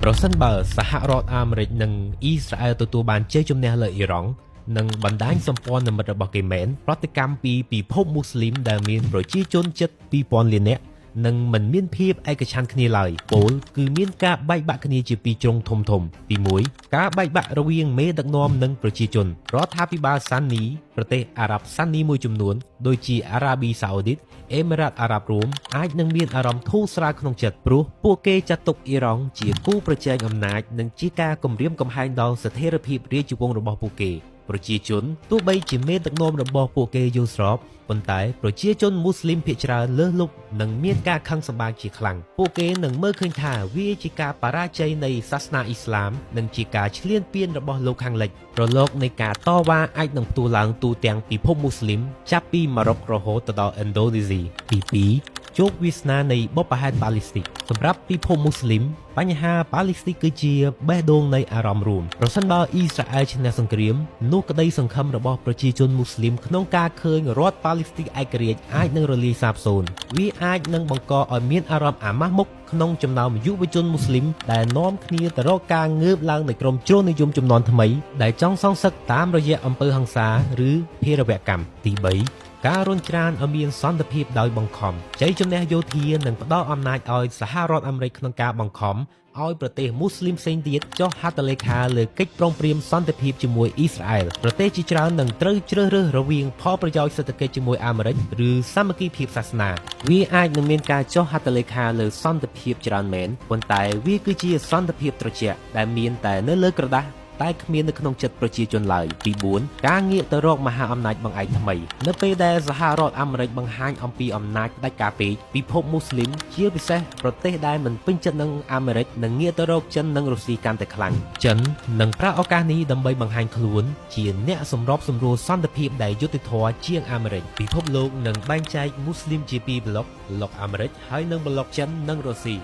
ប្រសិនបើសហរដ្ឋអាមេរិកនិងអ៊ីស្រាអែលទទួលបានជ័យជំនះលើអ៊ីរ៉ង់និងបណ្ដាញសម្ព័ន្ធមិត្តរបស់គេមែនប្រតិកម្មពីពិភពមូស្លីមដែលមានប្រជាជនជិត 2000 លាននាក់នឹងមិនមានភាពឯកច្ឆន្ទគ្នាឡើយពោលគឺមានការបែកបាក់គ្នាជាពីរជ្រុងធំៗទី1ការបែកបាក់រវាងមេដឹកនាំនិងប្រជាជនរដ្ឋាភិបាលសាន់នីប្រទេសអារ៉ាប់សាន់នីមួយចំនួនដូចជាអារ៉ាប៊ីសាអូឌីតអេមីរ៉ាតអារ៉ាប់រួមអាចនឹងមានអារម្មណ៍ធូរស្រាលក្នុងចិត្តព្រោះពួកគេចាត់ទុកអ៊ីរ៉ង់ជាគូប្រជែងអំណាចនិងជាការគំរាមកំហែងដល់ស្ថិរភាពរាជវង្សរបស់ពួកគេប្រជាជនទោះបីជាមេដឹកនាំរបស់ពួកគេយល់ស្របប៉ុន្តែប្រជាជនមូស្លីមភាគច្រើនលើសលប់និងមានការខឹងសម្បារជាខ្លាំងពួកគេនឹងមើលឃើញថាវាជាការបរាជ័យនៃសាសនាអ៊ីស្លាមនិងជាការឈ្លានពានរបស់លោកខាងលិចរលកនៃការតវ៉ាអាចនឹងផ្ទុះឡើងទូទាំងពិភពមូស្លីមចាប់ពីម៉ារ៉ុករហូតទៅដល់ឥណ្ឌូនេស៊ីទី2ជោគវាសនានៃបុព្វហេតុបាឡេស្ទីនសម្រាប់ពិភពមូស្លីមបញ្ហាបាឡេស្ទីនគឺជាបេះដូងនៃអារម្មណ៍រួមប្រសិនបើអ៊ីស្រាអែលឈ្នះសង្គ្រាមនោះក្តីសង្ឃឹមរបស់ប្រជាជនមូស្លីមក្នុងការឃើញរដ្ឋបាឡេស្ទីនឯករាជ្យអាចនឹងរលាយសាបសូន្យវាអាចនឹងបង្កឲ្យមានអារម្មណ៍អាម៉ាស់មុខក្នុងចំណោមយុវជនមូស្លីមដែលនាំគ្នាទៅរកការងើបឡើងនៃក្រុមជ្រុលនិយមជំនាន់ថ្មីដែលចង់សងសឹកតាមរយៈអំពើហិង្សាឬភេរវកម្មទី3ការរុញច្រានឲ្យមានសន្តិភាពដោយបង្ខំជ័យជំនះយោធានឹងផ្ដល់អំណាចឲ្យសហរដ្ឋអាមេរិកក្នុងការបង្ខំឲ្យប្រទេសមូស្លីមផ្សេងទៀតចុះហត្ថលេខាលើកិច្ចព្រមព្រៀងសន្តិភាពជាមួយអ៊ីស្រាអែលប្រទេសជាច្រើននឹងត្រូវជ្រើសរើសរវាងផលប្រយោជន៍សេដ្ឋកិច្ចជាមួយអាមេរិកឬសាមគ្គីភាពសាសនាវាអាចនឹងមានការចុះហត្ថលេខាលើសន្តិភាពច្រើនមែនប៉ុន្តែវាគឺជាសន្តិភាពត្រជាក់ដែលមានតែនៅលើក្រដាសតែគ្មាននៅក្នុងចិត្តប្រជាជនឡើយទី4ការងាកទៅរកមហាអំណាចបង្អែកថ្មីនៅពេលដែលសហរដ្ឋអាមេរិកបង្ហាញអំពីអំណាចផ្ដាច់ការពេកពិភពមូស្លីមជាពិសេសប្រទេសដែលមិនពេញចិត្តនឹងអាមេរិកនឹងងាកទៅរកចិននិងរុស្ស៊ីកាន់តែខ្លាំងចិននឹងប្រើឱកាសនេះដើម្បីបង្ហាញខ្លួនជាអ្នកសម្របសម្រួលសន្តិភាពដែលយុត្តិធម៌ជាងអាមេរិកពិភពលោកនឹងបែងចែកមូស្លីមជាពីរប្លុកអាមេរិកហើយនិងប្លុកចិននិងរុស្ស៊ី